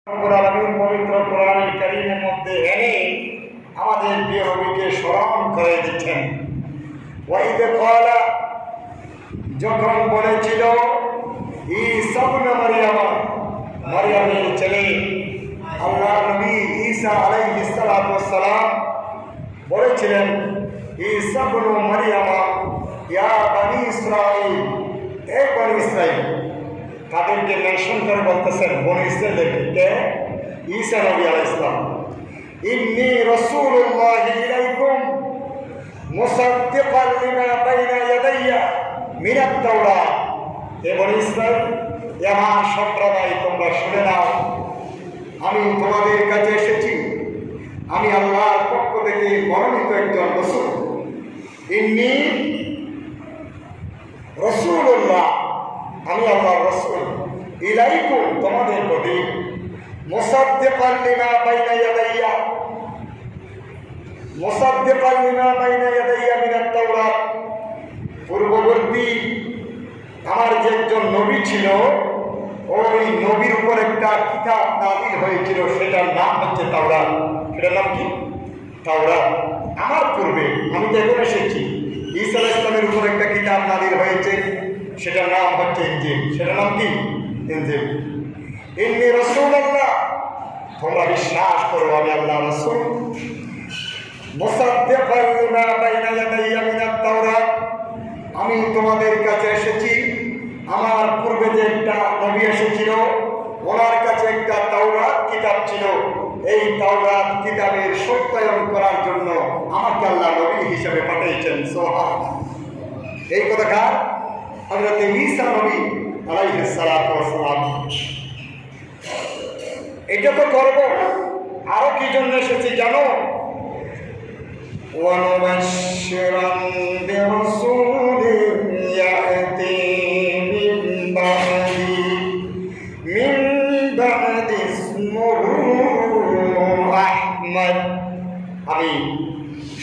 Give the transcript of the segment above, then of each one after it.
পবিত্র কোরআনুল কারীমের মধ্যে এনে আমাদের প্রিয় নবীকে স্মরণ করে দিচ্ছেন। ওয়াইদ ক্বালা, যখন বলেছিল ঈসা ইবনে মারইয়াম, মারইয়ামের ছেলে আল্লাহ নবী ঈসা আলাইহিস সালাতু ওয়াস সালাম বলেছিলেন, ঈসা ইবনে মারইয়াম ইয়া বনি ইসরাঈল, হে বনি ইসরাঈল। তাদেরকে মেনশন করে বলতেছেন বনি ইসরাঈলকে, ঈসা নবী আলাইহিস সালাম, ইন্নী রাসূলুল্লাহি ইলাইকুম মুসাদ্দিকান লিমা বাইনা ইয়াদাইয়া মিনাত তাওরাত। হে বনি ইসরাঈল, আমার সম্প্রদায়, তোমরা শুনে নাও, আমি তোমাদের কাছে এসেছি, আমি আল্লাহর পক্ষ থেকে মনোনীত একজন রাসূল। ইন্নী রাসূলুল্লাহ, আমি আল্লাহর রাসূল, ইলাইকুম, তোমাদের প্রতি, মুসাদ্দিকান লিমা বাইনা ইয়াদাইয়া, মুসাদ্দিকান লিমা বাইনা ইয়াদাইয়া মিনাত তাওরাত। পূর্ববর্তী আমার যে একজন নবী ছিল, ওই নবীর উপর একটা কিতাব নাযিল হয়েছিল, সেটার নাম হচ্ছে তাওরাত। সেটার নাম কি? তাওরাত। আমার পূর্বে, আমি তো এখন এসেছি, ঈসা আলাইহিস সালামের উপর একটা কিতাব নাযিল হয়েছে, সেটার নাম হচ্ছে ইনজিল। সেটার নাম কি? ইনজিল। ইন্নী রাসূলুল্লাহ, তোমরা বিশ্বাস করো আমি আল্লাহর রাসূল। মুসাদ্দিকান লিমা বাইনা ইয়াদাইয়া মিনাত তাওরাত, আমি তোমাদের কাছে এসেছি, আমার পূর্বে যে একটা নবী এসেছিল, ওনার কাছে একটা তাওরাত কিতাব ছিল, এই তাওরাত কিতাবের সত্যায়ন করার জন্য আমাকে আল্লাহ নবী হিসেবে পাঠিয়েছেন। সুবহানাল্লাহ। এই কথা কার? হযরত ঈসা নবী আলাইহিস সালাতু ওয়াস সালাম। এটা তো করব, আরো কি জন্য এসেছি জানো? ওয়ানুবাশশিরান বিরাসূলিন ইয়াতি মিন বা'দি ইসমুহু আহমদ। আমি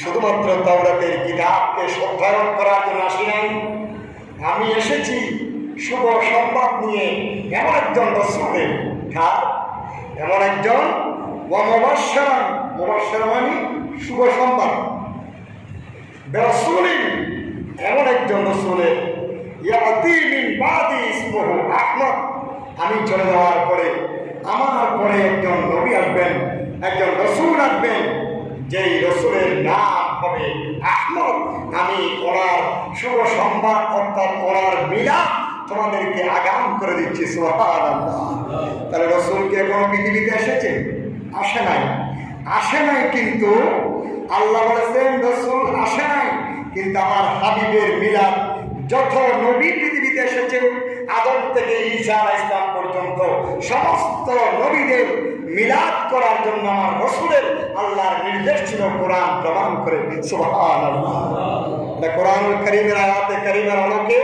শুধুমাত্র তাওরাতের কিতাবকে সত্যায়ন করার জন্য আসি নাই, আমি এসেছি শুভ সংবাদ নিয়ে। এমন একজন রাসূলের, এমন একজন, ওয়া মুবাশশিরান, মুবাশশির মানে শুভ সংবাদ, বিরাসূলিন, এমন একজন রাসূলের, ইয়াতি মিন বা'দি ইসমুহু আহমদ, আমি চলে যাওয়ার পরে আমার পরে একজন নবী আসবেন, একজন রাসূল আসবেন, যেই রাসূলের নাম হবে আহমদ। আমি ওনার শুভ সংবাদ অর্থাৎ ওনার মিলাদ তোমাদেরকে আগাম করে দিচ্ছি। সুবহানাল্লাহ। তাহলে রাসূল কি কোনো পৃথিবীতে এসেছে? আসে নাই। আসে নাই, কিন্তু আল্লাহ বলেছেন রাসূল আসে নাই, কিন্তু আমার হাবিবের মিলাদ, যত নবী পৃথিবীতে এসেছে আদম থেকে ঈসা আলাইহিস সালাম পর্যন্ত সমস্ত নবীদের মিলাদ করার জন্য আমার রাসূলের আল্লাহর নির্দেশ ছিল, কোরআন প্রমাণ করে। সুবহানাল্লাহ। কোরআনুল কারীমের আয়াতে কারীমের আলোকে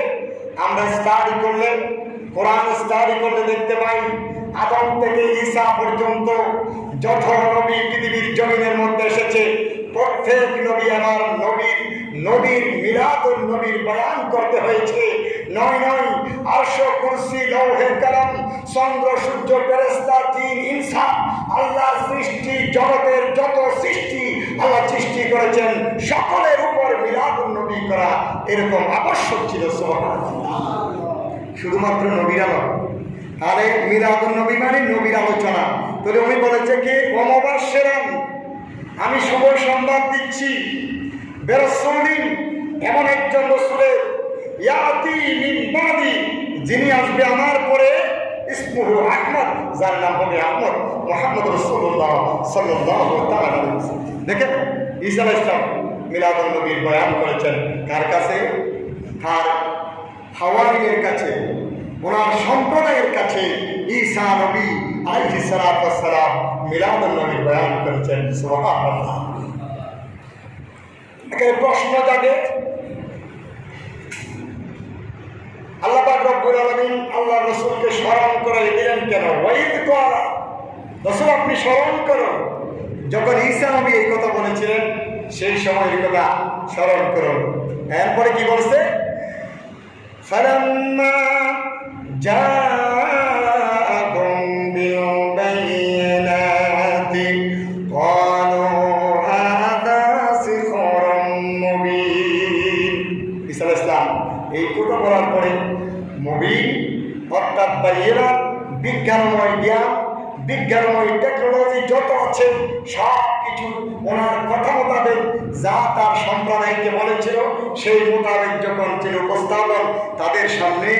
আমরা স্টাডি করলে, কোরআন স্টাডি করলে দেখতে পাই, আদম থেকে ঈসা পর্যন্ত যত নবী পৃথিবীর জমিনের মধ্যে এসেছে, প্রত্যেক নবী আমার নবীর মিলাদুন নবীর বয়ান করতে হয়েছে। নয় আরশ, কুরসি, লৌহে কলম, চন্দ্র, সূর্য, ফেরেশতা, জিন, ইনসান, আল্লাহর সৃষ্টি, জগতের যত সৃষ্টি আল্লাহ সৃষ্টি করেছেন, সকলের উপর মিলাদুন নবী করা এরকম আবশ্যক ছিল। সুবহানাল্লাহ। শুধুমাত্র নবীর আলো। তাহলে মিলাদুন নবী মানে নবীর আলোচনা। তাহলে উনি বলেছে কি, ওয়া মুবাশশিরান, আমি শুভ সংবাদ দিচ্ছি, বিরাসূলিন, এমন একজন রাসূলের, ইয়াতি মিন বা'দি, যিনি আসবে আমার পরে, ইসমুহু আহমদ, যার নাম হবে আহমদ, মুহাম্মদ রাসূলুল্লাহ সাল্লাল্লাহু তাআলা আলাইহি ওয়াসাল্লাম। দেখেন ঈসা আলাইহিস সালাম মিলাদুন নবীর বয়ান করেছেন কার কাছে? তার হাওয়ারিদের কাছে, ওনার সম্প্রদায়ের কাছে ঈসা নবী আলাইহিস সালাতু ওয়াস সালাম মিলাদুন নবীর বয়ান করেছেন। সুবহানাল্লাহ। একটা প্রশ্ন জাগে, আল্লাহ পাক রব্বুল আলামিন আল্লাহ রাসূলকে স্মরণ করে দিলেন কেন? ওয়াইদ ক্বালা, রাসূল আপনি স্মরণ করুন, যখন ঈসা নবী এই কথা বলেছিলেন সেই সময়ের কথা স্মরণ করুন। এরপরে কি বলছে? ফালাম্মা জাআকুম বিল বিজ্ঞানময় জ্ঞান, বিজ্ঞানময় টেকনোলজি যত আছে সব কিছু ওনার কথা মোতাবেক যা তার সম্প্রদায়কে বলেছিল সেই মোতাবেক যখন তিনি উপস্থাপন তাদের সামনে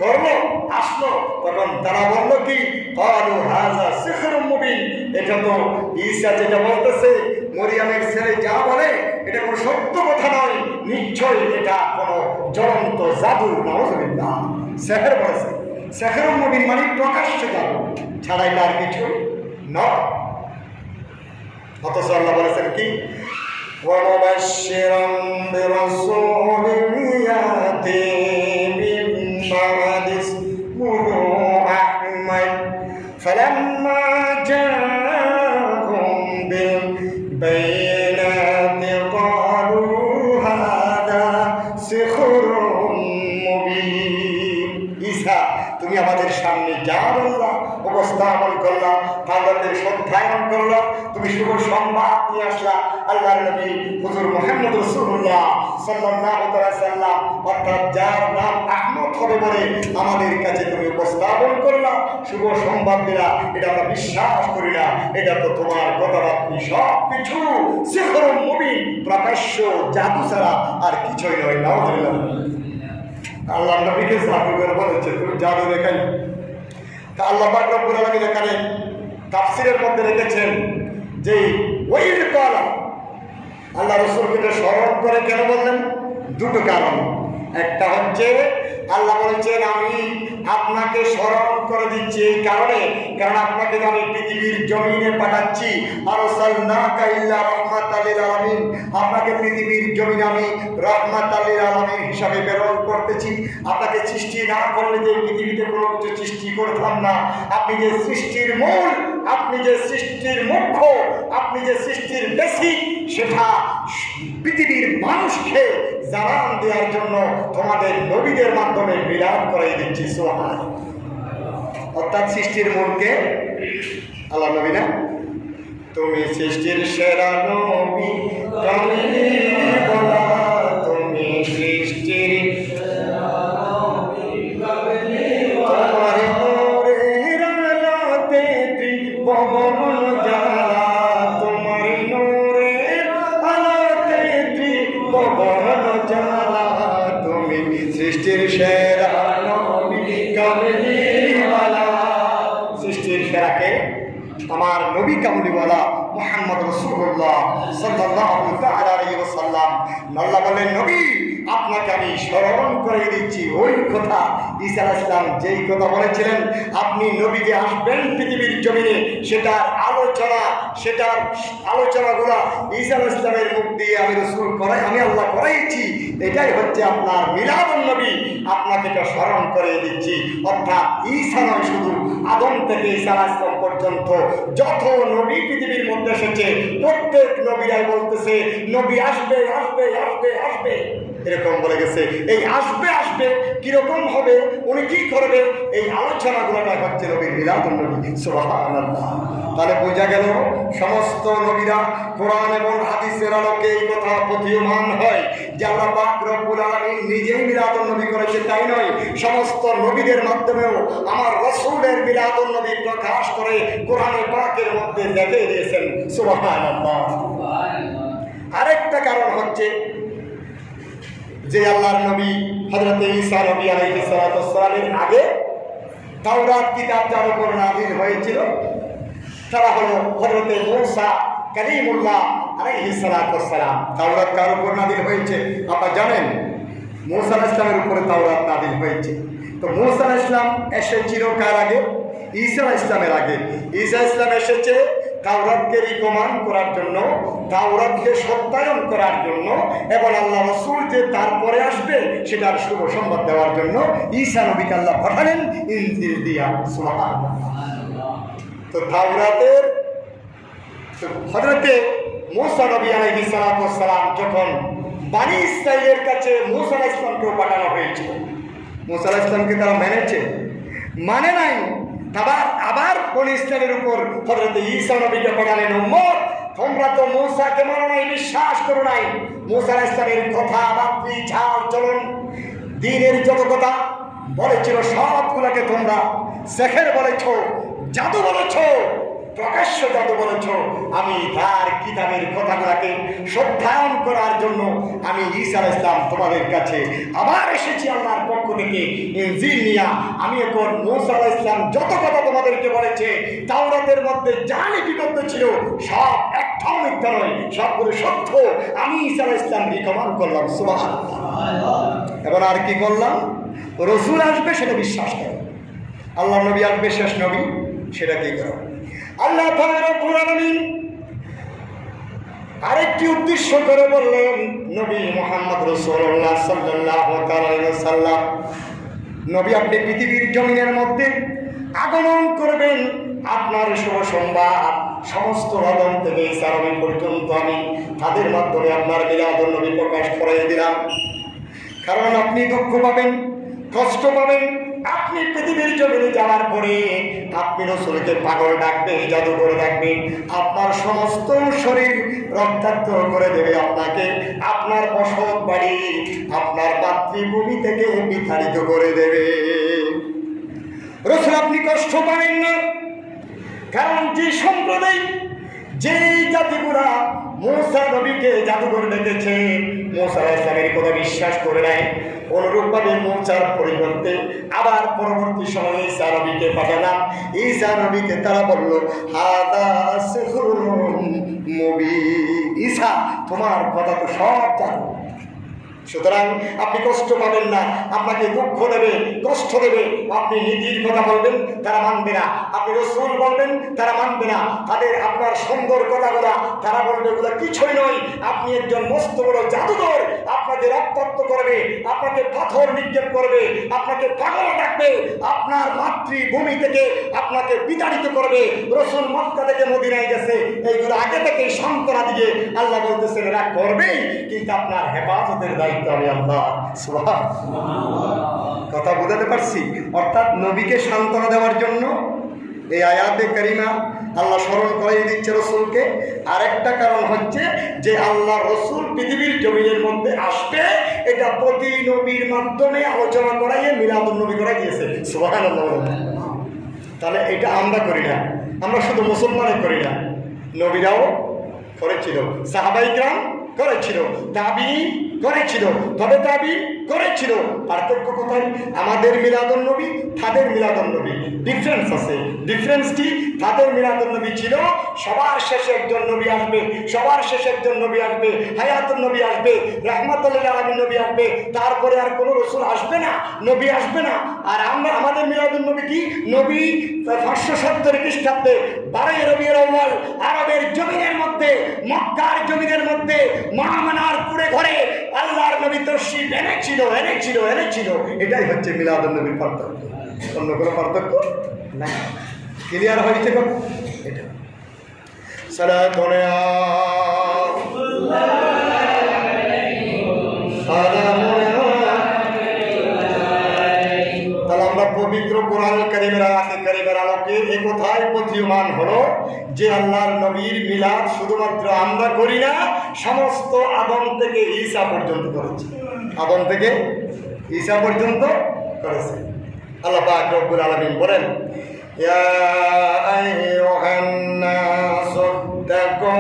করলো আসলো, তখন তারা বলল কি, ক্বালু হাযা সিহরুম মুবিন, এটা তো ঈসা যেটা বলতেছে, মরিয়মের ছেলে যা বলে এটা কোনো সত্য কথা নয়, নিশ্চয়ই এটা কোনো জ্বলন্ত জাদু। নাউযুবিল্লাহ, সিহর বলেছে। সিহরুম মুবিন মানে প্রকাশ্য জাদু, ছাড়াই আর কিছু নয়। অথচ আল্লাহ বলেছেন কি, وَمُبَشِّرًا بِرَسُولٍ يَأْتِي مِن بَعْدِهِ اسْمُهُ أَحْمَدُ فَلَمَّا جَاءَهُم بِالْبَيِّنَاتِ قَالُوا هَذَا سِحْرٌ مُبِينٌ। ঈসা, তুমি আমাদের সামনে যা বললা, উপস্থাপন করলা, তাওরাতের সত্যায়ন করলা, তুমি শুভ সংবাদ নিয়ে আসলা। আল্লাহর নবী হুজুর মুহাম্মদ রাসূলুল্লাহ সাল্লাল্লাহু আলাইহি সাল্লাম, অর্থাৎ যার নাম আহমদ হবে বলে আমাদের কাছে তুমি উপস্থাপন করলা, শুভ সংবাদ দিলা, এটা আমরা বিশ্বাস করি না, এটা তো তোমার কথাবার্তা সব কিছু সিহরুম মুবিন, প্রকাশ্য জাদু ছাড়া আর কিছুই নয়। নাউযুবিল্লাহ। আল্লাহ নবীকে জাদুঘর বলেছে, তুমি জাদু দেখাই। তা আল্লাহ পাক রব্বুল আলামিন এখানে তাফসীরের মধ্যে রেখেছেন যে ওয়াইল কালা, আল্লাহ রাসূলকে স্মরণ করে কেন বললেন? দুটো কারণ। একটা হচ্ছে আল্লাহ বলেছেন আমি আপনাকে স্মরণ করে দিচ্ছি এই কারণে, কারণ আপনাকে আমি পৃথিবীর জমিনে পাঠাচ্ছি, আরসালনাকা ইল্লা রাহমাতাল লিল আলামিন, আপনাকে পৃথিবীর জমিনে আমি রাহমাতাল লিল আলামিন হিসাবে প্রেরণ করতেছি। আপনাকে সৃষ্টি না করলে যে পৃথিবীতে কোনো কিছু সৃষ্টি করতাম না। আপনি যে সৃষ্টির মূল, আপনি যে সৃষ্টির মুখ্য, আপনি যে সৃষ্টির বেসিক, সেটা পৃথিবীর মানুষকে জানান দেওয়ার জন্য তোমাদের নবীদের মাধ্যমে মিলাদ করাই দিচ্ছি। সুবহান। অর্থাৎ সৃষ্টির মূলকে আল্লাহ নবী না, তুমি সৃষ্টির সেরা নবী কামিনী বলা, তুমি সৃষ্টির সেরা নবী কামিনী বলা, তোমার নূরের আলোতে ত্রিভুবন জ্বালা, তোমার নূরের আলোতে ত্রিভুবন জ্বালা, তুমি সৃষ্টির সেরা নবী কামিনী বলা। সৃষ্টির সেরাকে আমার নবী কামলিওয়ালা মুহাম্মদ রাসূলুল্লাহ সাল্লাল্লাহু তাআলা আলাইহি ওয়াসাল্লাম। আল্লাহ বলেন, নবী আপনাকে আমি স্মরণ করে দিচ্ছি ওই কথা ঈসা আলাইহিস সালাম যেই কথা বলেছিলেন, আপনি নবী যে আসবেন পৃথিবীর জমিনে, সেটার আলোচনাগুলো ঈসা আলাইহিস সালামের মুখ দিয়ে আমি রাসূল করাই, আমি আল্লাহ করাইছি। এটাই হচ্ছে আপনার মিলাদুন নবী, আপনাকে এটা স্মরণ করে দিচ্ছি। অর্থাৎ ঈসা নয়, শুধু আদম থেকে ঈসা আলাইহিস সালাম পর্যন্ত যত নবী পৃথিবীর মধ্যে এসেছে, প্রত্যেক নবীরাই বলতেছে নবী আসবে আসবে আসবে আসবে, এরকম বলে গেছে। এই আসবে আসবে কিরকম হবে, উনি কি করবেন, এই আলোচনাগুলোটা হচ্ছে নবীর মিলাদুন নবী। সুবহানাল্লাহ। তাহলে বোঝা গেল সমস্ত নবীরা কোরআন এবং হাদিসের আলোকে এই কথা প্রতীয়মান হয় যে আল্লাহ পাক রব্বুল আলামিন নিজেই মিলাদুন নবী করেছে, তাই নয়, সমস্ত নবীদের মাধ্যমেও আমার রাসূলের মিলাদুন নবী প্রকাশ করে কোরআনে পাকের মধ্যে দেখিয়ে দিয়েছেন। সুবহানাল্লাহ। আরেকটা কারণ হচ্ছে যে আল্লাহর নবী হযরত ঈসা নবী আলাইহিস সালাতু ওয়াস সালামের আগে তাওরাত কিতাব যার উপর নাযিল হয়েছিল তারা হলো হযরত মূসা কালিমুল্লাহ আলাইহিস সালাতু ওয়াস সালাম। তাওরাত কার উপর নাযিল হয়েছে আপনারা জানেন? মূসা আলাইহিস সালামের উপরে তাওরাত নাযিল হয়েছে। তো মূসা আলাইহিস সালাম এসেছিল কার আগে? ঈসা আলাইহিস সালামের আগে। ঈসা আলাইহিস সালাম এসেছে তাওরাতকে রিকমান্ড করার জন্য, তাওরাতকে সত্যায়ন করার জন্য, এবং আল্লাহ রাসূল যে তারপরে আসবে সেটার শুভ সংবাদ দেওয়ার জন্য ঈসা নবীকে আল্লাহ পাঠালেন ইনজিল দিয়া। সুবহানাল্লাহ। তো তাওরাতের হযরতে মূসা নবী আলাইহিস সালাতু ওয়াস সালাম যখন বনি ইসরাঈলের কাছে মূসা আলাইহিস সালামকে পাঠানো হয়েছিল, মূসা আলাইহিস সালামকে তারা মেনেছে? মানে নাই। আবার বনি ইসরাঈলের উপর হযরত ঈসা নবীকে পাঠালেন, উম্মত তোমরা তো মূসাকে মানো নাই, বিশ্বাস করো নাই। মূসা আলাইহিস সালামের কথা বার্তা চাল চলন দ্বীনের যত কথা বলেছিল সবগুলোকে তোমরা সেহের বলেছ, জাদু বলেছ, প্রকাশ্য জাদু বলেছ। আমি তার কিতাবের কথাগুলোকে শ্রদ্ধায়ন করার জন্য আমি ঈসা আলাইহিস সালাম তোমাদের কাছে আবার এসেছি আল্লাহর পক্ষ থেকে ইনজিল নিয়া। আমি এখন মূসা আলাইহিস সালাম যত কথা তোমাদেরকে বলেছে তাওরাতের মধ্যে যা লিপিবদ্ধ ছিল সব একটাও মিথ্যা নয়, সবগুলো সত্য। আমি ঈসা আলাইহিস সালাম রিকমান্ড করলাম। সুবহানাল্লাহ। এবার আর কি করলাম? রসুল আসবে সেটা বিশ্বাস করো, আল্লাহ নবী আসবে শেষ নবী সেটা কি করো। আল্লাহ রাব্বুল আলামিন আরেকটি উদ্দেশ্য করে বললেন, নবী মুহাম্মদ রাসূলুল্লাহ সাল্লাল্লাহু আলাইহি ওয়াসাল্লাম, নবী আপনি পৃথিবীর জমিনের মধ্যে আগমন করবেন। আপনার শুভ সংবাদ সমস্ত আদম থেকে ঈসা নবী পর্যন্ত আমি তাদের মাধ্যমে আপনার মিলাদুন নবী প্রকাশ করে দিলাম। কারণ আপনি দুঃখ পাবেন, কষ্ট পাবেন। আপনি পৃথিবীর জমিনে যাওয়ার পরে আপনি রসুলকে পাগল ডাকবেন, জাদুঘর ডাকবেন, আপনার সমস্ত শরীর রক্তাক্ত করে দেবে আপনাকে, আপনার বসত বাড়ি আপনার মাতৃভূমি থেকে বিতাড়িত করে দেবে। রসুল আপনি কষ্ট পাবেন না, কারণ যে সম্প্রদায়, যেই জাতিগুলা মূসা নবীকে জাদুঘর ডেকেছে, মূসা আলাইহিস সালামের কথা বিশ্বাস করে নাই, অনুরূপভাবে মূসার পরিবর্তে আবার পরবর্তী সময়ে ঈসা নবীকে পাঠালাম। ঈসা নবীকে তারা বলল হাদা সিহরুন মুবিন, ঈসা তোমার কথা তো সব জানো, সুতরাং আপনি কষ্ট পাবেন না। আপনাকে দুঃখ দেবে, কষ্ট দেবে, আপনি নীতির কথা বলবেন তারা মানবে না, আপনি রসুল বলবেন তারা মানবে না, তাদের আপনার সুন্দর কথাগুলা তারা বলবে এগুলো কিছুই নয়, আপনি একজন মস্ত বড় জাদুঘর, আপনাকে রক্তাক্ত করবে, আপনাকে পাথর নিক্ষেপ করবে, আপনাকে পাগল ডাকবে, আপনার মাতৃভূমি থেকে আপনাকে বিতাড়িত করবে। রসুল মক্কা থেকে মদিনায় গেছে, এইগুলো আগে থেকে সান্ত্বনা দিয়ে আল্লাহ বলতেছেন এরা করবেই, কিন্তু আপনার হেফাজতের দায়িত্ব আমি আল্লাহ। সুবহানাল্লাহ। কথা বুঝাতে পারছি? অর্থাৎ নবীকে সান্ত্বনা দেওয়ার জন্য এই আয়াতে কারিমা আল্লাহ স্মরণ করাই দিচ্ছে রসুলকে। আরেকটা কারণ হচ্ছে যে আল্লাহ রসুল পৃথিবীর জমিনের মধ্যে আসবে, এটা প্রতি নবীর মাধ্যমে আলোচনা করাইয়ে মিলাদুন নবী করাই দিয়েছে। সুবহানাল্লাহ। তাহলে এটা আমরা করি না, আমরা শুধু মুসলমানই করি না, নবীরাও করেছিল, সাহাবায়ে কেরাম করেছিল, তাবিঈন করেছিল, তবে তাবিঈন করেছিল। পার্থক্য কোথায়? আমাদের মিলাদুন নবী, তাদের মিলাদুন নবী ডিফারেন্স আছে। ডিফারেন্স কি? তাদের মিলাদুন নবী ছিল সবার শেষে একজন নবী আসবে, সবার শেষে একজন নবী আসবে, হায়াতুন নবী আসবে, রাহমাতুল লিল আলামিন নবী আসবে, তারপরে আর কোনো রসুল আসবে না, নবী আসবে না। আর আমাদের মিলাদুন নবী কি? নবী 570 খ্রিস্টাব্দে 12 রবিউল আউয়াল আরবের জমিনের মধ্যে, মক্কার জমিনের মধ্যে মহামানার পুরে ঘরে আল্লাহর নবী তশরিফ এনেছিল। এটাই হচ্ছে মিলাদুন নবীর পার্থক্য, অন্য কোনো পার্থক্য না। ক্লিয়ার হয়েছে? এটা সালাতুন পবিত্র কোরআন কারীমের আয়াতে কারীমের আলোকে এই কথাই প্রতীয়মান হলো যে আল্লাহর নবীর মিলাদ শুধুমাত্র আমরা করি না, সমস্ত আদম থেকে ঈসা পর্যন্ত করেছে। আদম থেকে ঈসা পর্যন্ত করেছে। আল্লাহ পাক রব্বুল আলামিন বলেন ইয়া আইয়ুহান নাসু তাকু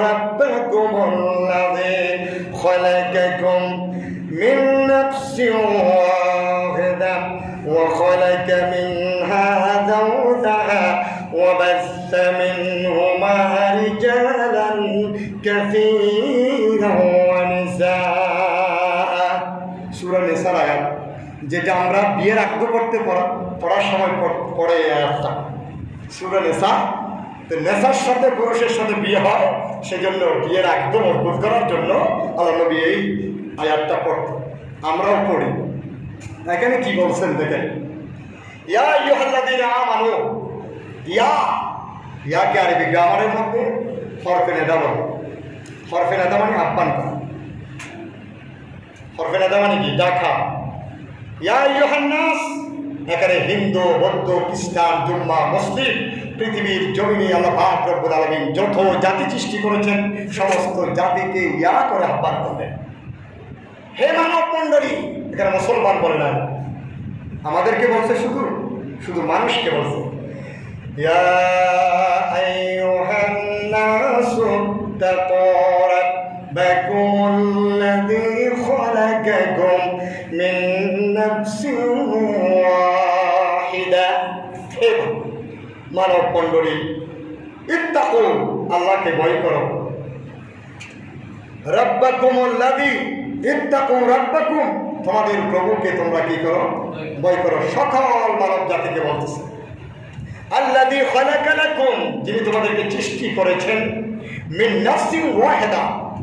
রাব্বাকুমুল্লাযী খালাকাকুম মিন নাফসিন ওয়াহিদাহ وخلق منها زوجها وبث منهما رجالا كثيرا ونساء। সূরা নিসার আয়াত, যেটা আমরা বিয়ের আগে পড়ার সময় পড়ে আয়াতটা সূরা নিসা। তো নেশার সাথে পুরুষের সাথে বিয়ে হয়, সেজন্য বিয়ের একদম মজবুত করার জন্য আল্লাহ নবী এই আয়াতটা পড়তো, আমরাও পড়ি। এখানে কি বলছেন দেখেন, ইয়া আইয়ুহাল্লাযীনা আমানু, ইয়াকে আরবি গ্রামারের মধ্যে হরফে নেদা বলে। হরফে নেদা মানে আহ্বান করা, হরফে নেদা মানে কি? ডাকা। ইয়া আইয়ুহান নাস, এখানে হিন্দু, বৌদ্ধ, খ্রিস্টান, জুম্মা, মুসলিম, পৃথিবীর জমিনে আল্লাহ পাক রব্বুল আলামিন যত জাতি সৃষ্টি করেছেন সমস্ত জাতিকে ইয়া করে আহ্বান করবেন, হে মানব মণ্ডলী। এখানে মুসলমান বলে না, আমাদেরকে বলছে শুধু শুধু মানুষকে বলছে, ইয়া আইয়ুহান নাসু ইত্তাকু রাব্বাকুমুল্লাযী খালাকাকুম মিন নাফসিন ওয়াহিদা। মানব মণ্ডলী, ইত্তাকু, আল্লাহকে ভয় করো। রাব্বাকুমুল্লাযী, ইত্তাকু রাব্বাকুম, তোমাদের প্রভুকে তোমরা কি করো? ভয় করো। সকল মানব জাতিকে বলতেছে, আল্লাযী খালাকা লাকুম, যিনি তোমাদেরকে সৃষ্টি করেছেন, মিন নাফসিন ওয়াহিদা,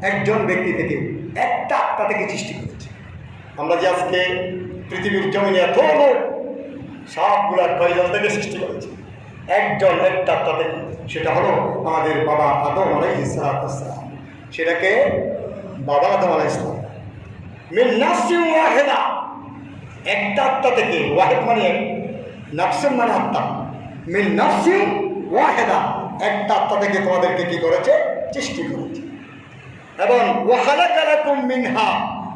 একজন ব্যক্তি থেকে, একটা আত্মা থেকে সৃষ্টি করেছে। আমরা যে আজকে পৃথিবীর জমিনে এত লোক, সবগুলার কয়জন থেকে সৃষ্টি করেছে? একজন, একটা আত্মা থেকে। সেটা হলো আমাদের বাবা আদম আলাইহিস সালাম। সেটাকে বাবা আদম আলাইহিস সালাম, মিন নাফসিন ওয়াহিদা, একটা আত্মা থেকে। ওয়াহিদ মানে এক, নাফসিন মানে আত্মা। মিন নাফসিন ওয়াহিদা, একটা আত্মা থেকে তোমাদেরকে কি করেছে? সৃষ্টি করেছে। এবং ওয়া খালাকা লাকুম মিনহা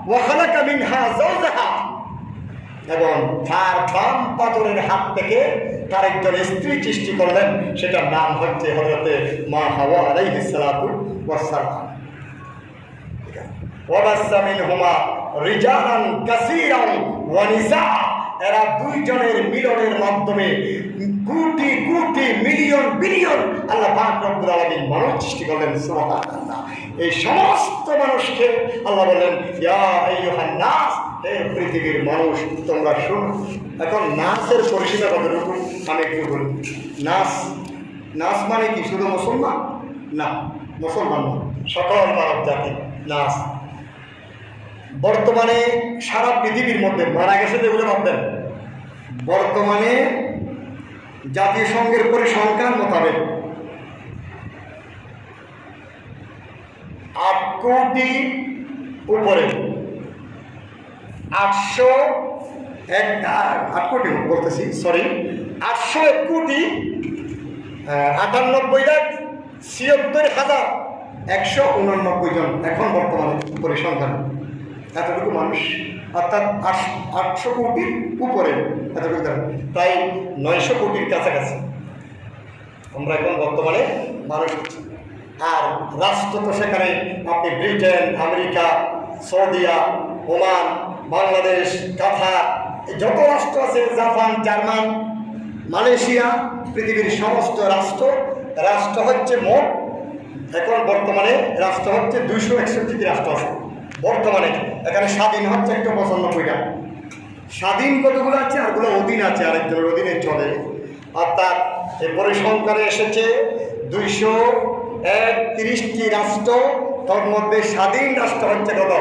ওয়া খালাকা মিনহা যাওজাহা, এবং তার বাম পাথরের হাত থেকে তার একজন স্ত্রী সৃষ্টি করলেন, সেটার নাম হচ্ছে হযরতে মা হাওয়া আলাইহিস সালাতু ওয়াস সালাম। ওয়া বাসসা মিনহুমা রিজালান কাসীরান ওয়া নিসা, এরা দুইজনের মিলনের মাধ্যমে কোটি কোটি মিলিয়ন বিলিয়ন আল্লাহ পাক রব্বুল আলামিন মানুষ সৃষ্টি করলেন। সুবহানাল্লাহ। এই সমস্ত মানুষকে আল্লাহ বললেন, ইয়া আইয়ুহান নাস, হে পৃথিবীর মানুষ, তোমরা শোনো। এখন নাসের পরিসীমা কতটুকু আমি একটু বলি। নাস, নাস মানে কি? শুধু মুসলমান না, মুসলমান না, সকল মানব জাতি নাস। বর্তমানে সারা পৃথিবীর মধ্যে মারা গেছে যেগুলো ভাববেন, বর্তমানে জাতিসংঘের পরিসংখ্যান মোতাবেক 8 কোটি উপরে, 8 কোটি বলতেছি, সরি, 801 কোটি 98,76,189 জন এখন বর্তমানে পরিসংখ্যান। এতটুকু মানুষ, অর্থাৎ 800 কোটির উপরে, এতটুকু প্রায় 900 কোটির কাছাকাছি আমরা এখন বর্তমানে মানুষ। আর রাষ্ট্র তো সেখানে আপনি ব্রিটেন, আমেরিকা, সৌদিয়া, ওমান, বাংলাদেশ, কাতার, যত রাষ্ট্র আছে, জাপান, জার্মান, মালয়েশিয়া, পৃথিবীর সমস্ত রাষ্ট্র হচ্ছে মোট এখন বর্তমানে রাষ্ট্র হচ্ছে 261টি রাষ্ট্র আছে বর্তমানে। এখানে স্বাধীন হচ্ছে 195টা। স্বাধীন কতগুলো আছে, আরগুলো অধীন আছে, আরেকজনের অধীনে চলে। অর্থাৎ এই পরিসংখ্যানে এসেছে 231টি রাষ্ট্র, তোর মধ্যে স্বাধীন রাষ্ট্র হচ্ছে কত?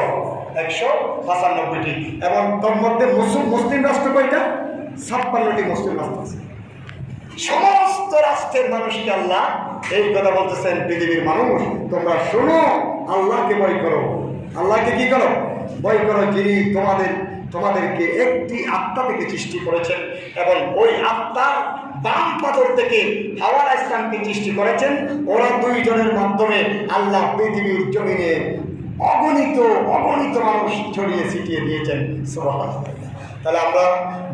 195টি। এবং তোর মধ্যে মুসলিম রাষ্ট্র কয়টা? 56টি মুসলিম রাষ্ট্র আছে। সমস্ত রাষ্ট্রের মানুষকে আল্লাহ এই কথা বলতেছেন, পৃথিবীর মানুষ তোমরা শোনো, আল্লাহকে ভয় করো। আল্লাহকে কি করো? ভয় করো, যিনি তোমাদেরকে একটি আত্মা থেকে সৃষ্টি করেছেন, এবং ওই আত্মার বাম পাথর থেকে হাওয়া আলাইহিস সালামকে সৃষ্টি করেছেন। ওরা দুইজনের মাধ্যমে আল্লাহ পৃথিবীর জমিনে অগণিত মানুষ ছড়িয়ে ছিটিয়ে দিয়েছেন। সুবহানাল্লাহ। তাহলে আমরা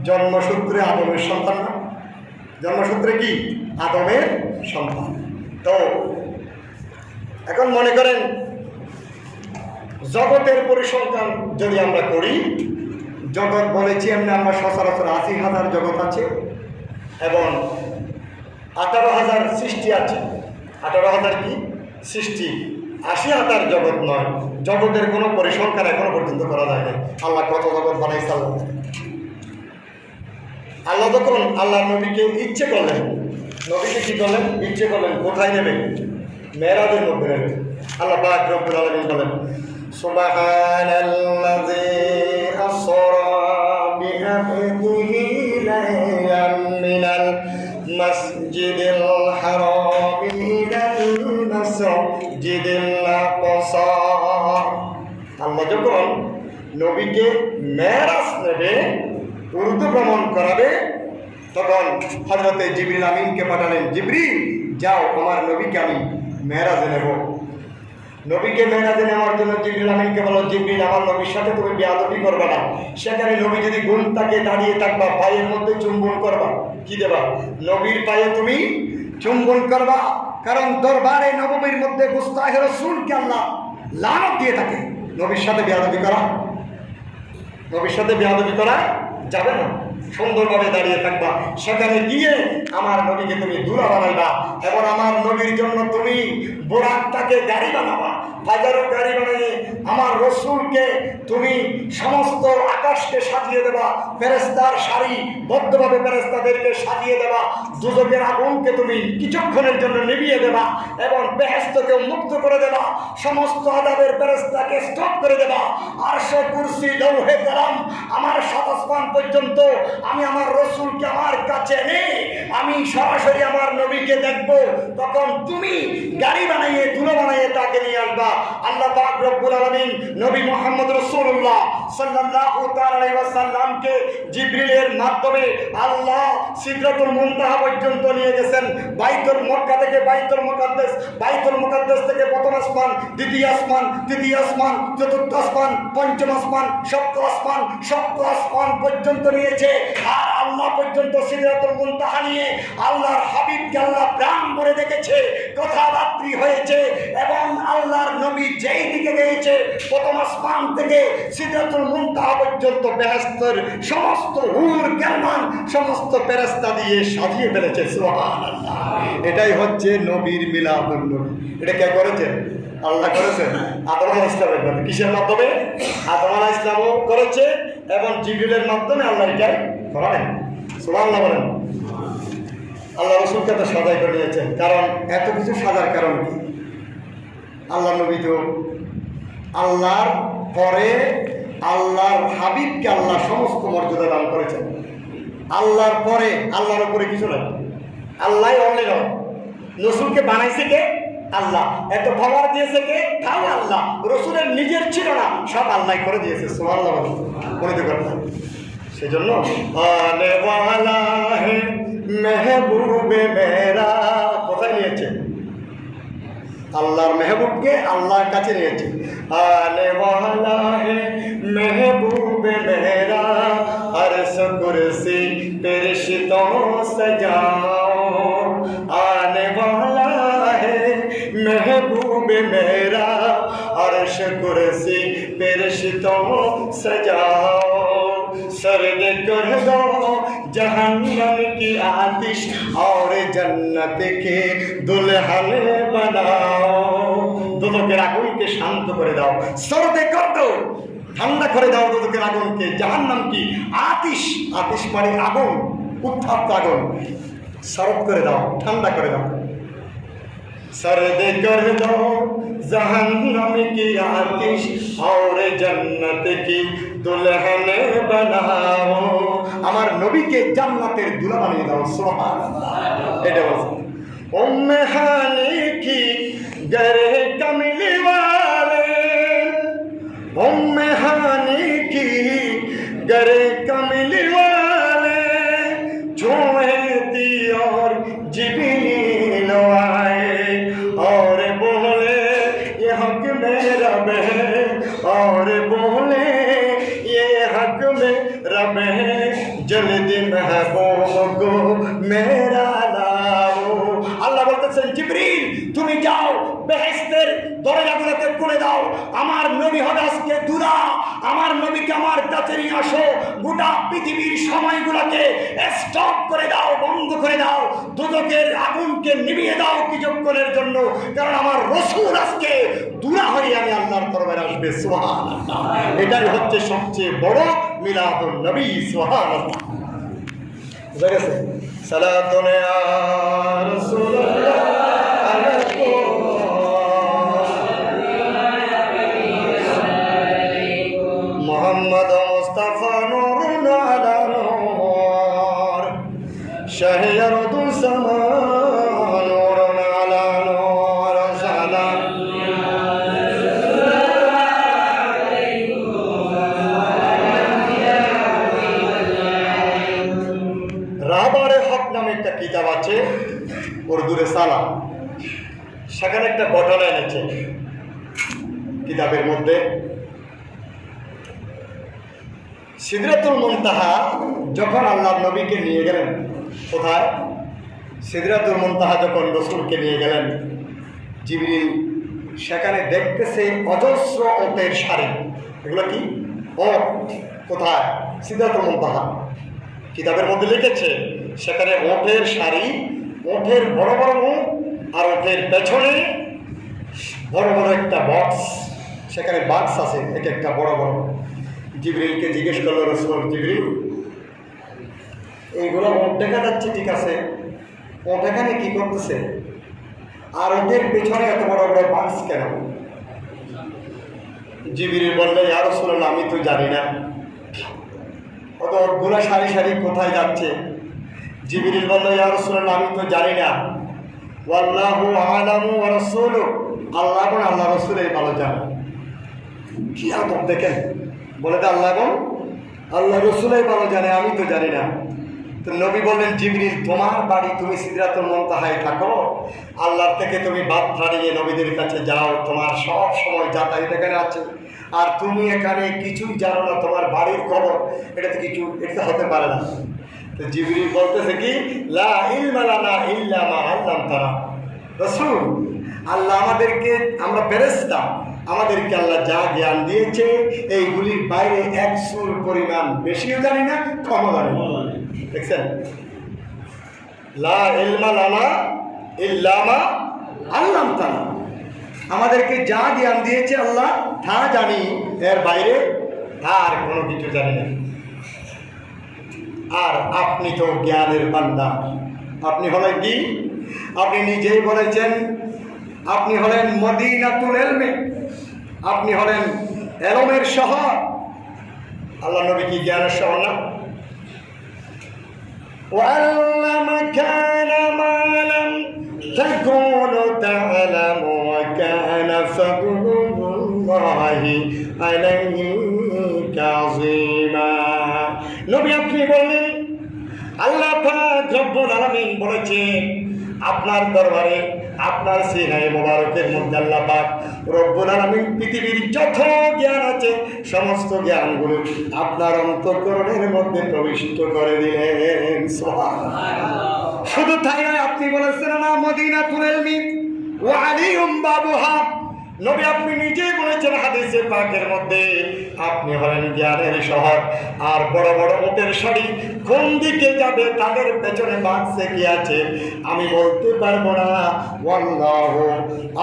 জন্মসূত্রে আদমের সন্তান না? জন্মসূত্রে কি? আদমের সন্তান। তো এখন মনে করেন জগতের পরিসংখ্যান যদি আমরা করি, জগৎ বলেছি এমনি আমরা সচরাচর 80,000 জগৎ আছে এবং 18,000 সৃষ্টি আছে। 18,000 কি সৃষ্টি, 80,000 জগৎ নয়। জগতের কোনো পরিসংখ্যান এখনো পর্যন্ত করা যায় না। আল্লাহ কত জগৎ বানাইছে? আল্লাহ যখন আল্লাহ নবীকে ইচ্ছে করলেন, নবীকে কি করলেন? ইচ্ছে করলেন কোথায় নেবে? মেরাজের মধ্যে নেবে। আল্লাহ পাক রব্বুল আলামিন বলেন, সুবহানাল্লাযী আসরা বিআবদিহি লাইলাম মিনাল মাসজিদিল হারাম ইলাল মাসজিদিল আকসা। আল্লাহ যখন নবীকে মেরাজ নেবে, উর্দু ভ্রমণ করাবে, তখন হযরতে জিবরিল আমিনকে পাঠালেন, জিবরিল যাও আমার নবীকে আমি মেরাজে নেব। নবীকে মেরাজে নেওয়ার জন্য জিবরিল আমিনকে বলো, জিবরিল আমার নবীর সাথে তুমি বেয়াদবি করবে না। সেখানে নবী যদি গুণ তাকে দাঁড়িয়ে থাকবা, পায়ের মধ্যে চুম্বন করবা, কি দেবা? নবীর পায়ে তুমি চুম্বন করবা, কারণ দরবারে নববীর মধ্যে গুস্তাখে রাসূলকে আল্লাহ লানত দিয়ে থাকে। নবীর সাথে বেয়াদবি করা, নবীর সাথে বেয়াদবি করা যাবে না। সুন্দরভাবে দাঁড়িয়ে থাকবা, সেখানে গিয়ে আমার নবীকে তুমি দুলা বানাইবা এবং আমার নবীর জন্য তুমি বোরাকটাকে গাড়ি বানাবা, বাজারও গাড়ি বানিয়ে আমার রসুলকে তুমি সমস্ত আকাশকে সাজিয়ে দেবা, ফেরেশতার সারি বদ্ধভাবে ফেরেশতাদেরকে সাজিয়ে দেবা, দুজকের আগুনকে তুমি কিছুক্ষণের জন্য নিভিয়ে দেবা এবং বেহেশতকে মুক্ত করে দেবা, সমস্ত আযাবের ফেরেশতাকে স্টপ করে দেবা। আরশ, কুরসি, লৌহে কালাম, আমার সাত আসমান পর্যন্ত আমি আমার রসুলকে আমার কাছে এনে আমি সরাসরি আমার নবীকে দেখব। তখন তুমি গাড়ি বানাইয়ে ধুলো বানাইয়ে তাকে নিয়ে আসবা। আল্লাহ পাক রব্বুল আলামিন নবী মুহাম্মদ রাসূলুল্লাহ সাল্লাল্লাহু তাআলা আলাইহি ওয়াসাল্লামকে জিবরিলের মাধ্যমে আল্লাহ সিদরাতুল মুনতাহা পর্যন্ত নিয়ে গেছেন। বাইতুল মক্কা থেকে বাইতুল মুকাদ্দাস, বাইতুল মুকাদ্দাস থেকে প্রথম আসমান, দ্বিতীয় আসমান, তৃতীয় আসমান, চতুর্থ আসমান, পঞ্চম আসমান, সপ্তম আসমান, সপ্তম আসমান পর্যন্ত নিয়েছে। আর আল্লাহ পর্যন্ত সিদরাতুল মুনতাহা নিয়ে আল্লাহর হাবিবকে আল্লাহ প্রাণ ভরে দেখেছে, কথাবার্তা হয়েছে এবং আল্লাহর নবী যেই দিকে গিয়েছে প্রথম আসমান থেকে সিদরাতুল মুনতাহা পর্যন্ত বেহেশতের সমস্ত হুর কেরামান সমস্ত ফেরেশতা দিয়ে সাজিয়ে ফেলেছে। সুবহানাল্লাহ। এটাই হচ্ছে নবীর মিলাদুন নবী। এটা কে করেছে? আল্লাহ করেছেন আদম আলাইহিস সালামের মাধ্যমে। কিসের মাধ্যমে? আদম আলাইহিস সালামও করেছে এবং জিবরিলের মাধ্যমে আল্লাহ এটাই করেন। সুবহানাল্লাহ বলেন। আল্লাহ রসুলকে তো সাজাই করে নিয়েছেন, কারণ এত কিছু সাজার কারণ কি? আল্লাহ নবী তো আল্লাহর পরে আল্লাহর হাবিবকে আল্লাহ সমস্ত মর্যাদা দান করেছেন। আল্লাহর পরে আল্লাহর উপরে কিছু নাই, আল্লাহ অনলি নয়। রসুলকে বানাইছে কে? আল্লাহ। এত পাওয়ার দিয়েছে কে? তাও আল্লাহ। রসুলের নিজের ছিল না, সব আল্লাহ করে দিয়েছে। সুবহানাল্লাহ বলতে করতাম। সেজন্য আনে ওয়ালা হে মেহবুবে মেরা কোথায় নিয়েছে? আল্লাহর মেহবুবকে আল্লাহর কাছে নিয়েছে। আনে ওয়ালা হে মেহবুবে মেরা আরশ কুরসি পেরশিতো সজাও। আনে ওয়ালা হে মেহবুবে মেরা আরশ কুরসি পেরশিতো সজাও। सर्द कर दो जहन्नम की आतिश और जन्नत के दुल्हन बनाओ। দুদকের আগুনকে শান্ত করে দাও, সরদে কর দাও, ঠান্ডা করে দাও দুদকের আগুনকে। জাহান্নাম কি আতিশ, আতিশ মানে আগুন, উত্তপ্ত আগুন। সরদ করে দাও, ঠান্ডা করে দাও। सर्द कर दो जहन्नम की आतिश और जन्नत की दुल्हन बनाओ। আমার নবীকে জান্নাতের দুলা বানিয়ে দাও। সুবহানাল্লাহ। এটা বলছে উম্মে হানি কি গরে কমলি वाले, उम्मे हानी की गरे कमली वाले छुएती और जिबरील आए और बोले ये हक में रब है, और बोले ये हक में रब है, जल्दी महबूब को मेरा लाओ। আল্লাহ বলতেছেন জিবরিল তুমি যাও বেহেশতের দরজাগুলোকে খুলে দাও, আমার নবী হবে আজকে দুলা, আমার নবীকে আমার কাছে নিয়ে আসো। গোটা পৃথিবীর সময়গুলোকে স্টপ করে দাও, বন্ধ করে দাও, দুদকের আগুনকে নিভিয়ে দাও কিছুক্ষণের জন্য, কারণ আমার রসুল আজকে দুলা হয়ে আমি আল্লাহর দরবারে আসবে। সুবহানাল্লাহ। এটাই হচ্ছে সবচেয়ে বড় মিলাদুন নবী। সুবহানাল্লাহ। বুঝা গেছে? সালাতুন ইয়া রাসূলুল্লাহ মোহাম্মদ মুস্তাফা নূরুন আলা নূর শাহরুদু সামা নূরুন আলা নূর সালাম রাবারে হক নামে একটা কিতাব আছে উর্দুরে সালাম, সেখানে একটা ঘটনা এনেছে কিতাবের মধ্যে। সিদরাতুল মুনতাহা যখন আল্লাহর নবীকে নিয়ে গেলেন কোথায়? সিদরাতুল মুনতাহা যখন রসুলকে নিয়ে গেলেন, জিবরিল সেখানে দেখতেছে অজস্র ওটের শাড়ি। এগুলো কি? ওট। কোথায়? সিদরাতুল মুনতাহা। কিতাবের মধ্যে লিখেছে সেখানে ওটের শাড়ি, ওটের বড় বড় মুখ, আর ওটের পেছনে বড় বড় একটা বক্স। সেখানে বাক্স আছে এক একটা বড় বড়। জিবরিলকে জিজ্ঞেস করলো রসুল, জিবরিল এইগুলো ওট দেখা যাচ্ছে, ঠিক আছে, ওট এখানে কি করতেছে? আর ওদের পেছনে এত বড় বড় বাক্স কেন? জিবরিল বললে, ইয়া রাসূলুল্লাহ আমি তো জানি না অত ওটগুলা সারি সারি কোথায় যাচ্ছে। জিবরিল বলল, ইয়া রাসূলুল্লাহ আমি তো জানি না। ওয়াল্লাহু আ'লামু ওয়া রাসূলুহু, আল্লাহ এবং আল্লাহ রাসূলই ভালো জানে। কি আদব দেখেন, বলে তো আল্লাহ এবং আল্লাহ রাসূলই ভালো জানে, আমি তো জানি না। তো নবী বললেন, জিবরিল তোমার বাড়ি, তুমি সিদরাতুল মুনতাহায় থাকো, আল্লাহর থেকে তুমি বার্তা নিয়ে নবীদের কাছে যাও, তোমার সব সময় যাতায়াত এখানে আছে, আর তুমি এখানে কিছুই জানো না, তোমার বাড়ির খবর, এটা তো কিছু, এটা হতে পারে না। তো জিবরিল বলতেছে কি, লা ইলমা লানা ইল্লা মা আল্লামতানা। রাসূল, আল্লাহ আমাদেরকে, আমরা ফেরেশতা, আমাদেরকে আল্লাহ যা জ্ঞান দিয়েছে এইগুলির বাইরে এক চুল পরিমাণ বেশিও জানি না, কমও জানি না। দেখছেন, লা ইলমা লানা ইল্লা মা আল্লামতানা, আমাদেরকে যা জ্ঞান দিয়েছে আল্লাহ তা জানি, এর বাইরে আর কোনো কিছু জানি না। আর আপনি তো জ্ঞানের বান্দা, আপনি হলেন কি? আপনি নিজেই বলেছেন আপনি হলেন মদিনাতুল ইলমি, আপনি হলেন এলমের শহর। আল্লাহ নবী কি জ্ঞানের শহর না? وعلمك ما لم تكن تعلم وكان فضل الله عليك عظيما। নবী আপনি বললেন, আল্লাহ পাক রব্বুল আলামিন বলেছেন আপনার দরবারে, আপনার সিনায়ে মোবারকের মধ্যে আল্লাহ পাক রব্বুল আলামিন পৃথিবীর যত জ্ঞান আছে সমস্ত জ্ঞানগুলো আপনার অন্তঃকরণের মধ্যে প্রবিষ্ট করে দিলেন। সুবহানাল্লাহ। শুধু তাই নয়, আপনি বলেছেন না মদিনাতুল ইলমি ওয়া আলিয়ুম বাবুহা। নবী আপনি নিজেই বলেছেন হাদিসে পাকের মধ্যে, আপনি হলেন জ্ঞানের শহর, আর বড় বড় ওটের শাড়ি কোন দিকে যাবে, তাদের পেছনে বাক্সে কি আছে আমি বলতে পারবো না। ওয়াল্লাহু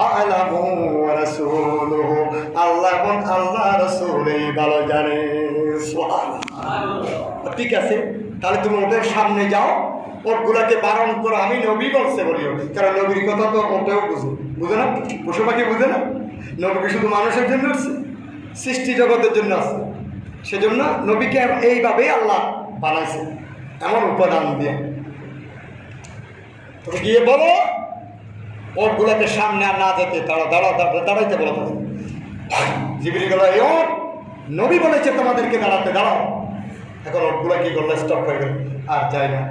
আ'লামু ওয়া রাসূলুহু, আল্লাহ এবং আল্লাহ রাসূলই ভালো জানে। সুবহানাল্লাহ। ঠিক আছে, তাহলে তুমি ওদের সামনে যাও, ওটগুলাকে বারণ করো, আমি নবী বলছে বলিও, কারণ নবীর কথা তো ওটেও বুঝে না, পশু পাখি বুঝে না। নবীকে শুধু মানুষের জন্য আসছে, সৃষ্টি জগতের জন্য আসছে, সেজন্য নবীকে এইভাবেই আল্লাহ বানাইছে, এমন উপাদান দিয়ে। তুমি গিয়ে বলো ওটগুলাকে সামনে আর না যেতে, দাঁড়াইতে বলো। জিবরিল গেল, এই ওট নবী বলেছে তোমাদেরকে দাঁড়াতে, দাঁড়াও। এখন ওটগুলা কি করলো, স্টপ হয়ে গেল, আর যায় না।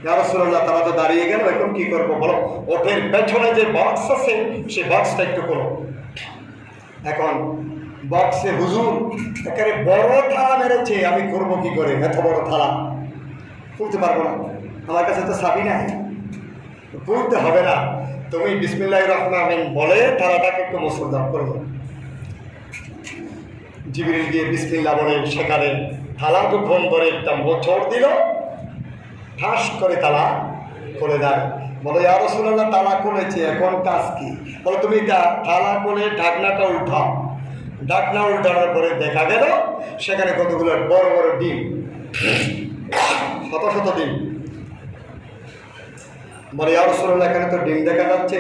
ইয়া রাসূলুল্লাহ, তারা তো দাঁড়িয়ে গেল, এখন কি করবো বলো? ওটের পেছনে যে বক্স আছে সেই বক্সটা একটু করো। এখন বক্সে হুজুর একেবারে বড় থালা মেরেছে, আমি করবো কি করে? এত বড় থালা খুলতে পারবো না, আমার কাছে তো চাবি নাই, খুলতে হবে না, তুমি বিসমিল্লাহির রহমানির রহিম বলে থালাটাকে একটু মুসলদাম করবো। জিবরিল দিয়ে বিসমিল্লাহ বলে সেখানে থালা যখন ধরে একটা মোচড় দিল, ঠাস করে তালা খুলে দেয়। বলো, ইয়া রাসূলুল্লাহ তালা খুলেছে, এখন কাজ কি? বলো, তুমি তালা খুলে ঢাকনাটা উঠাও। ঢাকনা উল্টানোর পরে দেখা গেল সেখানে কতগুলো বড় বড় ডিম, শত শত ডিম। বলে, ইয়া রাসূলুল্লাহ এখানে তো ডিম দেখা যাচ্ছে।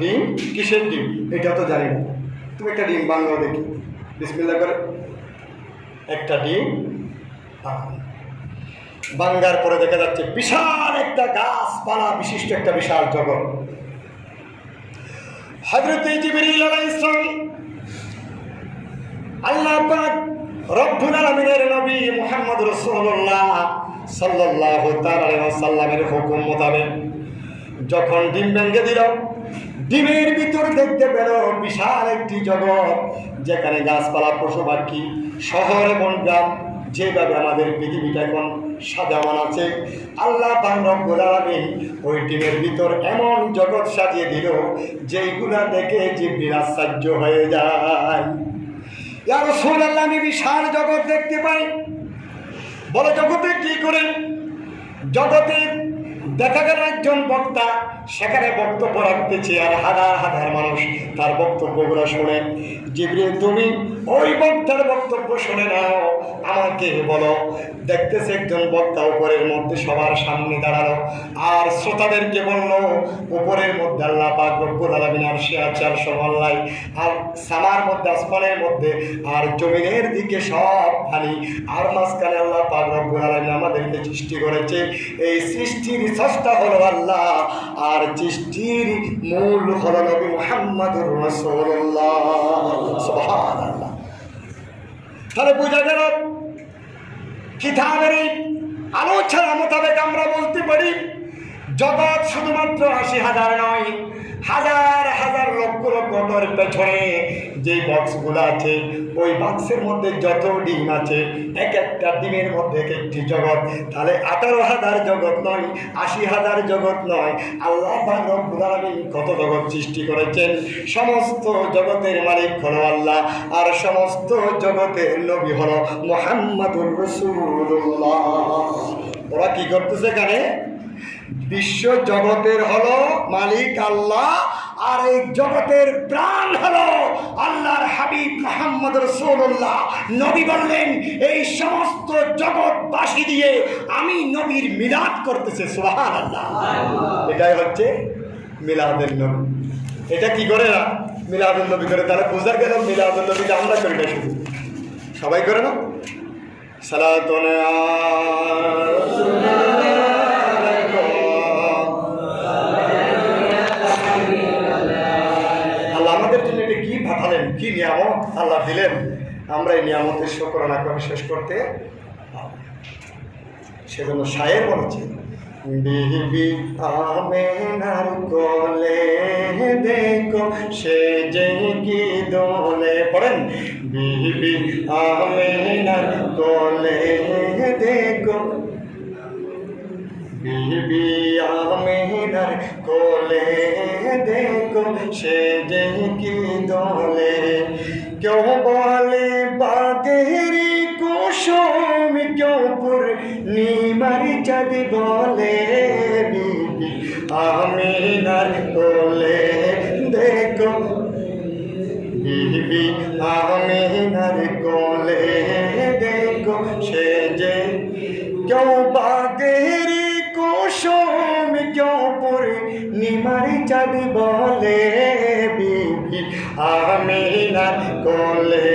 ডিম? কিসের ডিম? এটা তো জানি না, তুমি একটা ডিম বাংলা দেখি। বিসমিল্লাহ করে একটা ডিম বাঙ্গার পরে দেখা যাচ্ছে বিশাল একটা গাছপালা বিশিষ্ট একটা বিশাল জগৎ। হযরত জিবরিল আলাইহিস সালাম আল্লাহ পাক রব্বুল আলামিনের নবী মুহাম্মদ রাসূলুল্লাহ সাল্লাল্লাহু তাআলা আলাইহি ওয়াসাল্লামের হুকুম মোতাবেক যখন ডিম ভেঙে দিল, ডিমের ভিতর দেখতে পেল বিশাল একটি জগৎ, যেখানে গাছপালা, পশু পাখি, শহর এবং গ্রাম, যেভাবে আমাদের পৃথিবীটা এখন সাজামান আছে। আল্লাহ পাক রব্বুল আলামিন ওই টিমের ভিতর এমন জগৎ সাজিয়ে দিল যেইগুলা দেখে জিবরিল আশ্চর্য হয়ে যায়। ইয়া রাসূলুল্লাহ, আমি বিশাল জগৎ দেখতে পাই। বলে জগতে কি করে? জগতে দেখা গেল একজন বক্তা সেখানে বক্তব্য রাখতেছে, আর হাজার হাজার মানুষ তার বক্তব্যগুলো শোনে। জিবরিল, তুমি ওই বক্তার বক্তব্য শুনে নাও, আমাকে বলো। দেখতেছে একজন বক্তা উপরের মধ্যে সবার সামনে দাঁড়ালো, আর শ্রোতাদেরকে বলল, উপরের মধ্যে আল্লাহ পাক রব্বুল আলামিন আরশে আছে, আর সমাল্লাই, আর সামার মধ্যে, আসমানের মধ্যে, আর জমিনের দিকে সব খালি, আর মাঝখানে আল্লাহ পাক রব্বুল আলামিন আমাদেরকে সৃষ্টি করেছে। এই সৃষ্টির স্রষ্টা হলো আল্লাহ, আর সৃষ্টির মূল হলো নবী মুহাম্মদুর রাসূলুল্লাহ। সুবহানাল্লাহ। তাহলে বোঝা গেল কিতাবের এই আলোচনা মোতাবেক আমরা বলতে পারি জগৎ শুধুমাত্র ৮০,০০০ নয়, হাজার হাজার লক্ষ লক্ষ তোর পেছনে যে বক্সগুলো আছে, ওই বক্সের মধ্যে যত ডিম আছে, এক একটা ডিমের মধ্যে এক একটি জগৎ। তাহলে ১৮,০০০ জগৎ নয়, ৮০,০০০ জগৎ নয়, আল্লাহ পাক রব্বুল আলামিন কত জগৎ সৃষ্টি করেছেন। সমস্ত জগতের মালিক হলো আল্লাহ, আর সমস্ত জগতের নবী হলো মুহাম্মাদুর রাসূলুল্লাহ। ওরা কি করতেছে এখানে? বিশ্ব জগতের হলো মালিক আল্লাহ, আর এই জগতের প্রাণ হলো আল্লাহর হাবিব মুহাম্মদ রাসূলুল্লাহ। নবী বললেন, এই সমস্ত জগৎবাসী দিয়ে আমি নবীর মিলাদ করতেছে। সুবহানাল্লাহ। এটাই হচ্ছে মিলাদুন নবী। এটা কি করে না? মিলাদুন নবী করে। তাহলে বোঝা গেল মিলাদুন নবীটা আমরা করি না, শুধু সবাই করে না। সালাতুন পাঠালেন, কি নিয়ামত আল্লাহ দিলেন, আমরা এই নিয়ামতের শুকরানা করে শেষ করতে। সেজন্য শায়ের বলেছে, বিবি আমেনার কোলে দেখো সে যে কি দোলে। পড়েন, বিবি আমেনার কোলে দেখো, বিবি আমেনার কোলে দেখো সে যে কি দোলে। কেউ বলে বাগেরি কুসুম, কেউ পূর্ণিমার চাঁদ বলে। বিবি আমেনার কোলে দেখো, বিবি আমেনার কোলে দেখো সে যে। কেউ বাগেরি কুসুম, কেউ পূর্ণিমার চাঁদ বলে। বিবি আমেনার কোলে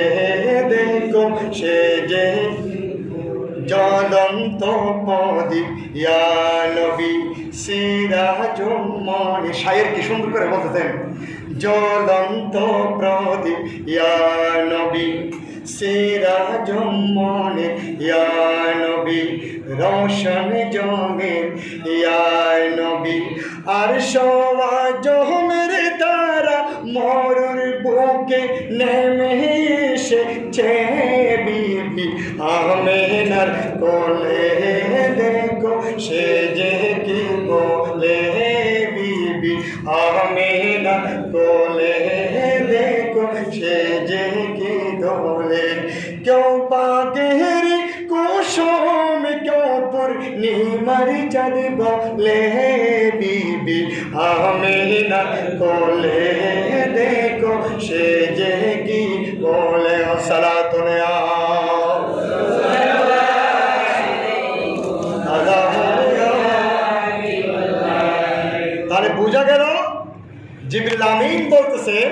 দেখো সে যে জ্বলন্ত প্রদীপ, ইয়া নবী সিরাজুম মনি। শায়ের কি সুন্দর করে বলতেছেন, জ্বলন্ত প্রদীপ ইয়া নবী সিরাজুম মনি, ইয়া নবী রোশন জমের, ইয়া নবী আর সোয়া জমের তারা মরুর বুকে নেমে এসেছে। বিবি আমেনার কোলে দেখো সে যে কি বলে। বিবি আমেনার কোলে দেখো সে যে কি দোলে। কেউ বাগেরি কুসুম, কেউ পূর্ণিমার চাঁদ বলে। বিবি আমেনার কোলে দেখো সে যে কি বলে। সালাতুন তাহলে বোঝা গেল জিবরিল আমিন বলতেছেন,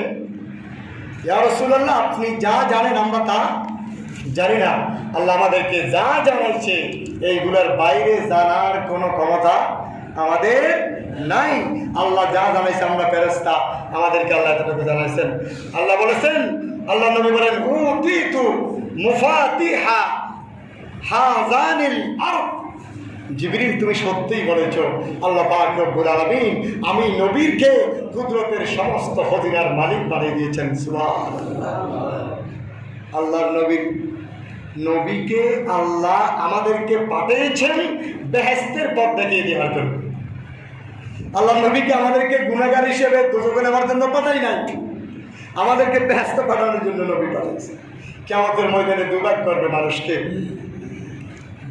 ইয়া রাসূলুল্লাহ, আপনি যা জানেন আমরা তা জানি না। আল্লাহ আমাদেরকে যা জানাইছে এইগুলোর বাইরে জানার কোনো ক্ষমতা আমাদের নাই। আল্লাহ যা জানাইছে আমরা ফেরেশতা, আমাদেরকে আল্লাহ এতটুকু জানাইছেন। আল্লাহ বলেছেন, আল্লাহ নবী বলেন, উতিতু মুফাতিহা হাযানিল আরদ। জিবরিল, তুমি সত্যিই বলেছ, আল্লাহ পাক রব্বুল আলামিন আমি নবীকে কুদরতের সমস্ত খজিনার মালিক বানিয়ে দিয়েছেন। সুবহানাল্লাহ। আল্লাহর নবীর নবীকে আল্লাহ আমাদেরকে পাঠিয়েছেন বেহেশতের পথ দেখিয়ে দেওয়ার জন্য। আল্লাহ নবীকে আমাদেরকে গুনাহগার হিসেবে দোজখে নেওয়ার জন্য পাঠাই নাই, আমাদেরকে বেহেশতে পাঠানোর জন্য নবী পাঠিয়েছে। কিয়ামতের ময়দানে দুভাগ করবে মানুষকে,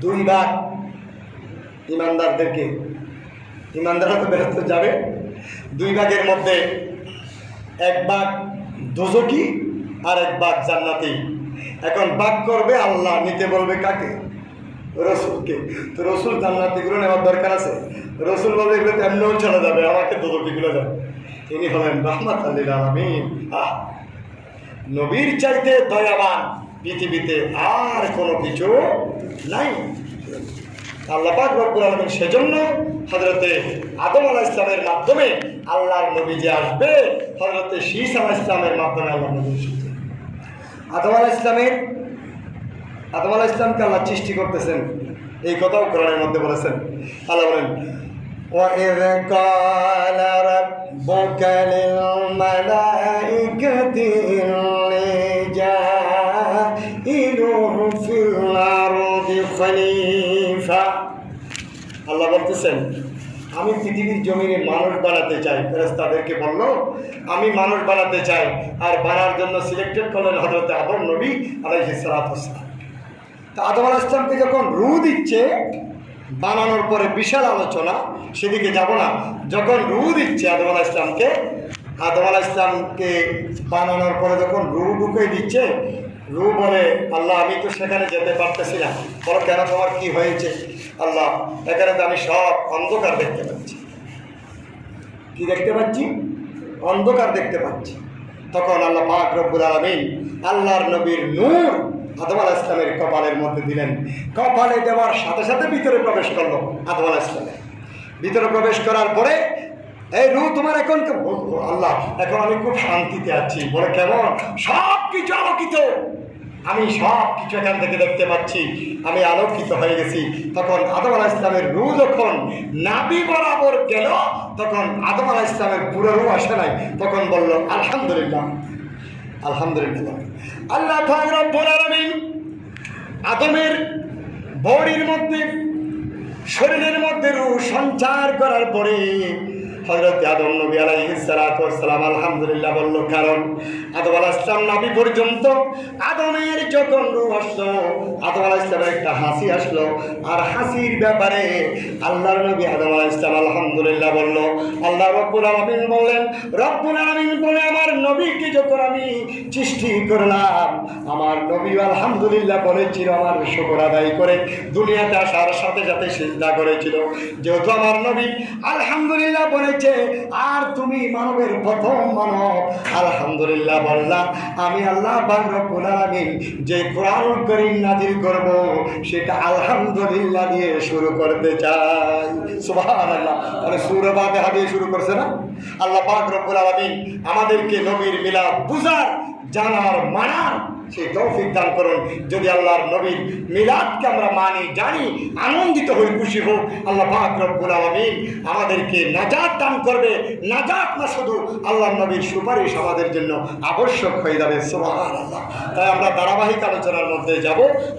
দুই ভাগ। ইমানদারদেরকে, ইমানদাররা তো বেহেশতে যাবে, দুই ভাগের মধ্যে এক ভাগ দোজখী আর এক ভাগ জান্নাতি। এখন ভাগ করবে আল্লাহ, নিতে বলবে কাকে? রসুলকে। তো রসুল জান্নাতিগুলো নেওয়ার দরকার আছে? রসুল বলবে এগুলো তেমনও চলে যাবে, আমাকে দোজখীগুলো যাবে। তিনি হলেন রাহমাত লিল আলামিন। নবীর চাইতে দয়াবান পৃথিবীতে আর কোনো কিছু নাই। আল্লাহ পাক রব্বুল আলামিন সেজন্য হযরতে আদম আলাইহিস সালামের মাধ্যমে আল্লাহর নবী যে আসবে, হযরতে শীস আলাইহিস সালামের মাধ্যমে আল্লাহর নবী এসেছে। আদম আলাইহিস সালামকে আল্লাহ সৃষ্টি করতেছেন, এই কথাও কোরআনের মধ্যে বলেছেন। আল্লাহ বলেন, وَإِذْ قَالَ رَبُّكَ لِلْمَلَائِكَةِ إِنِّي جَاعِلٌ فِي الْأَرْضِ خَلِيفَةً। আল্লাহ বলতেছেন, আমি পৃথিবীর জমিনে মানুষ বানাতে চাই। ফেরেশতাদেরকে বলল, আমি মানুষ বানাতে চাই। আর বানার জন্য সিলেক্টেড করলেন হযরত আদম নবী আলাইহিস সালাতু ওয়াস সালাম। তা আদম আলাইহিস সালামকে যখন রূহ দিচ্ছে, বানানোর পরে বিশাল আলোচনা, সেদিকে যাব না। যখন রূহ দিচ্ছে আদম আলাইহিস সালামকে বানানোর পরে যখন রূহ ঢুকে দিচ্ছে, রূহ বলে, আল্লাহ আমি তো সেখানে যেতে পারতেছি না। বলো কেন, তোমার কি হয়েছে? আল্লাহ, এখানে তো আমি সব অন্ধকার দেখতে পাচ্ছি। কি দেখতে পাচ্ছি? অন্ধকার দেখতে পাচ্ছি। তখন আল্লাহ পাক রব্বুল আলামিন আল্লাহর নবীর নূর আদম আলাইহিস সালামের কপালের মধ্যে দিলেন। কপালে দেওয়ার সাথে সাথে ভিতরে প্রবেশ করলো আদম আলাইহিস সালাম। ভিতরে প্রবেশ করার পরে, এই রূহ তোমার এখন আল্লাহ, এখন আমি খুব শান্তিতে আছি। বলে কেমন? সব কিছু আলোকিত, আমি সব কিছু এখান থেকে দেখতে পাচ্ছি, আমি আলোকিত হয়ে গেছি। তখন আদম আলাইহিস সালামের রূহ যখন নাভি বরাবর গেল, তখন আদম আলাইহিস সালামের পুরো রূহ আসে নাই। তখন বলল আলহামদুলিল্লাহ, আলহামদুলিল্লাহ। আল্লাহ পাক রব্বুল আলামিন আদমের বডির মধ্যে, শরীরের মধ্যে রূহ সঞ্চার করার পরে হযরত আদম নবী আলাইহিস সালাতু ওয়াস সালাম আলহামদুলিল্লাহ বলল। কারণ আদম আলাইহিস সালাম নাভি পর্যন্ত আদমের যখন রূহ আসলো, আদম আলাইহিস সালামের একটা হাসি আসলো। আর হাসির ব্যাপারে আল্লাহর নবী আদম আলাইহিস সালাম আলহামদুলিল্লাহ বলল। আল্লাহ রব্বুল আলামিন বললেন, রব্বুল আলামিন বলে, আমার নবীকে যখন আমি সৃষ্টি করলাম, আমার নবী আলহামদুলিল্লাহ বলেছিল, আমার শুকর আদায় করে দুনিয়াতে আসার সাথে সাথে সিজদা করেছিল। যেহেতু আমার নবী আলহামদুলিল্লাহ বলে, আর তুমি মানবের প্রথম মানব, আলহামদুলিল্লাহ বললাম। আমি আল্লাহ পাক রব্বুল আলামিন যে কোরআনুল কারীম নাযিল করব, সেটা আলহামদুলিল্লাহ দিয়ে শুরু করতে চাই। সুবহানাল্লাহ। তাহলে সূরা ফাতিহা দিয়ে শুরু করছে না? আল্লাহ পাক রব্বুল আলামিন আমাদেরকে নবীর মিলাদ বুঝার, জানার, মানার সেই তৌফিক দান করুন। যদি আল্লাহর নবীর মিলাদকে আমরা মানি, জানি, আনন্দিত হই, খুশি হোক, আল্লাহ পাক রব্বুল আলামিন আমাদেরকে নাজাত দান করবে। নাজাত না, শুধু আল্লাহর নবীর সুপারিশ আমাদের জন্য আবশ্যক হয়ে যাবে। সুবহানাল্লাহ। তাই আমরা ধারাবাহিক আলোচনার মধ্যে যাব।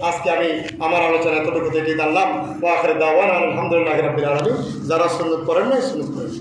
আজকে আমি আমার আলোচনা এতটুকু থেকে জানলাম। ওয়া আখিরু দাওয়ানা আলহামদুলিল্লাহি রাব্বিল আলামিন। যারা সুন্নাত করেন না, সুন্নাত করেন।